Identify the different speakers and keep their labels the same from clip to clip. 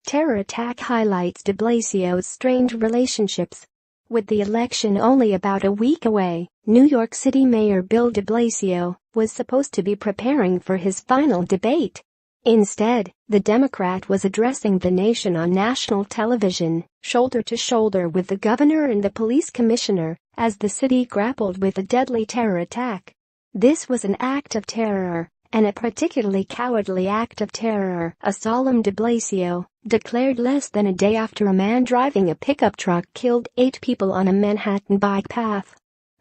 Speaker 1: Terror attack highlights de Blasio's strained relationships. With the election only about a week away, New York City Mayor Bill de Blasio was supposed to be preparing for his final debate. Instead, the Democrat was addressing the nation on national television, shoulder to shoulder with the governor and the police commissioner, as the city grappled with a deadly terror attack. This was an act of terror, and a particularly cowardly act of terror, a solemn de Blasio declared less than a day after a man driving a pickup truck killed 8 people on a Manhattan bike path.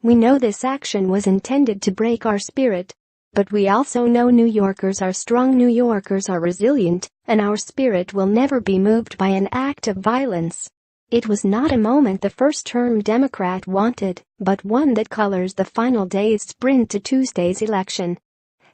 Speaker 1: "We know this action was intended to break our spirit. But we also know New Yorkers are strong, New Yorkers are resilient, and our spirit will never be moved by an act of violence." It was not a moment the first-term Democrat wanted, but one that colors the final day's sprint to Tuesday's election.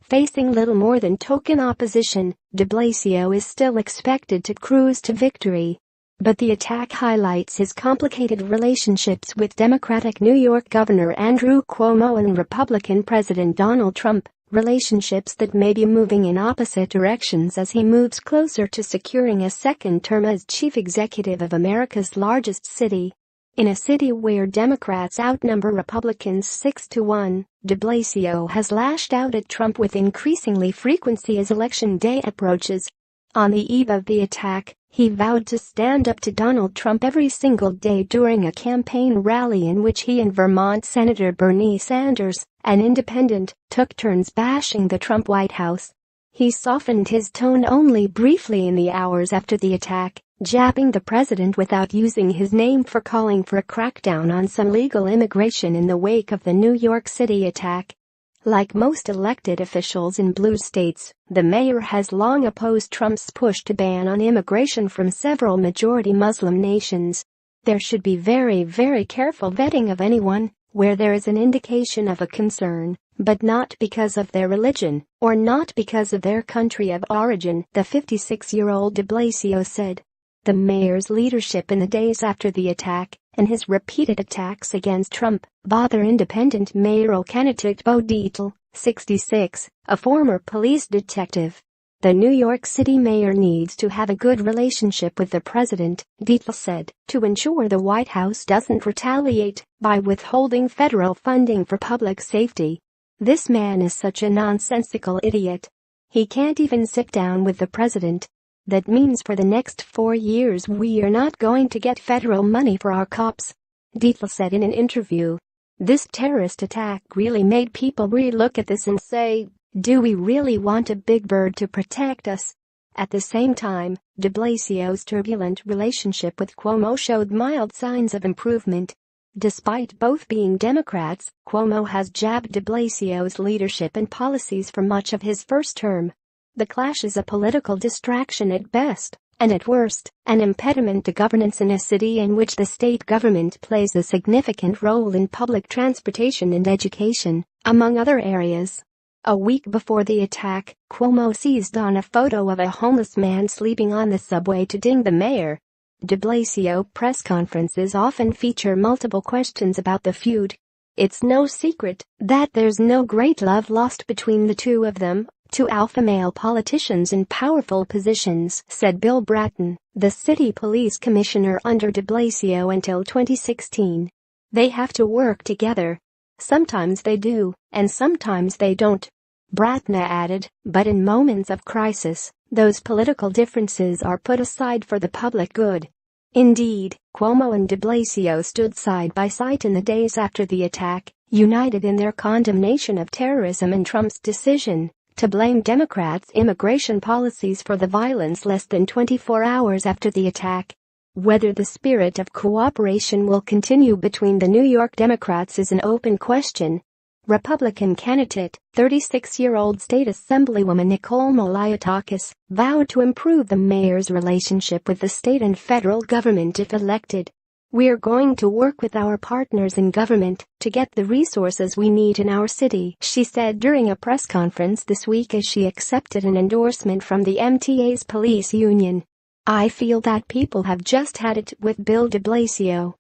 Speaker 1: Facing little more than token opposition, de Blasio is still expected to cruise to victory. But the attack highlights his complicated relationships with Democratic New York Governor Andrew Cuomo and Republican President Donald Trump, relationships that may be moving in opposite directions as he moves closer to securing a second term as chief executive of America's largest city. In a city where Democrats outnumber Republicans 6-1, de Blasio has lashed out at Trump with increasingly frequency as Election Day approaches. On the eve of the attack, he vowed to stand up to Donald Trump every single day during a campaign rally in which he and Vermont Senator Bernie Sanders, an independent, took turns bashing the Trump White House. He softened his tone only briefly in the hours after the attack, jabbing the president without using his name for calling for a crackdown on some illegal immigration in the wake of the New York City attack. Like most elected officials in blue states, the mayor has long opposed Trump's push to ban on immigration from several majority Muslim nations. There should be very, very careful vetting of anyone where there is an indication of a concern, but not because of their religion or not because of their country of origin, the 56-year-old de Blasio said. The mayor's leadership in the days after the attack and his repeated attacks against Trump bother independent mayoral candidate Bo Dietl, 66, a former police detective. The New York City mayor needs to have a good relationship with the president, Dietl said, to ensure the White House doesn't retaliate by withholding federal funding for public safety. This man is such a nonsensical idiot. He can't even sit down with the president. That means for the next 4 years we are not going to get federal money for our cops, Dietl said in an interview. This terrorist attack really made people re-look at this and say, do we really want a big bird to protect us? At the same time, de Blasio's turbulent relationship with Cuomo showed mild signs of improvement. Despite both being Democrats, Cuomo has jabbed de Blasio's leadership and policies for much of his first term. The clash is a political distraction at best, and at worst, an impediment to governance in a city in which the state government plays a significant role in public transportation and education, among other areas. A week before the attack, Cuomo seized on a photo of a homeless man sleeping on the subway to ding the mayor. De Blasio press conferences often feature multiple questions about the feud. It's no secret that there's no great love lost between the two of them. Two alpha male politicians in powerful positions, said Bill Bratton, the city police commissioner under de Blasio until 2016. They have to work together. Sometimes they do, and sometimes they don't. Bratton added, but in moments of crisis, those political differences are put aside for the public good. Indeed, Cuomo and de Blasio stood side by side in the days after the attack, united in their condemnation of terrorism and Trump's decision to blame Democrats' immigration policies for the violence less than 24 hours after the attack. Whether the spirit of cooperation will continue between the New York Democrats is an open question. Republican candidate, 36-year-old State Assemblywoman Nicole Malliotakis, vowed to improve the mayor's relationship with the state and federal government if elected. We're going to work with our partners in government to get the resources we need in our city, she said during a press conference this week as she accepted an endorsement from the MTA's police union. I feel that people have just had it with Bill de Blasio.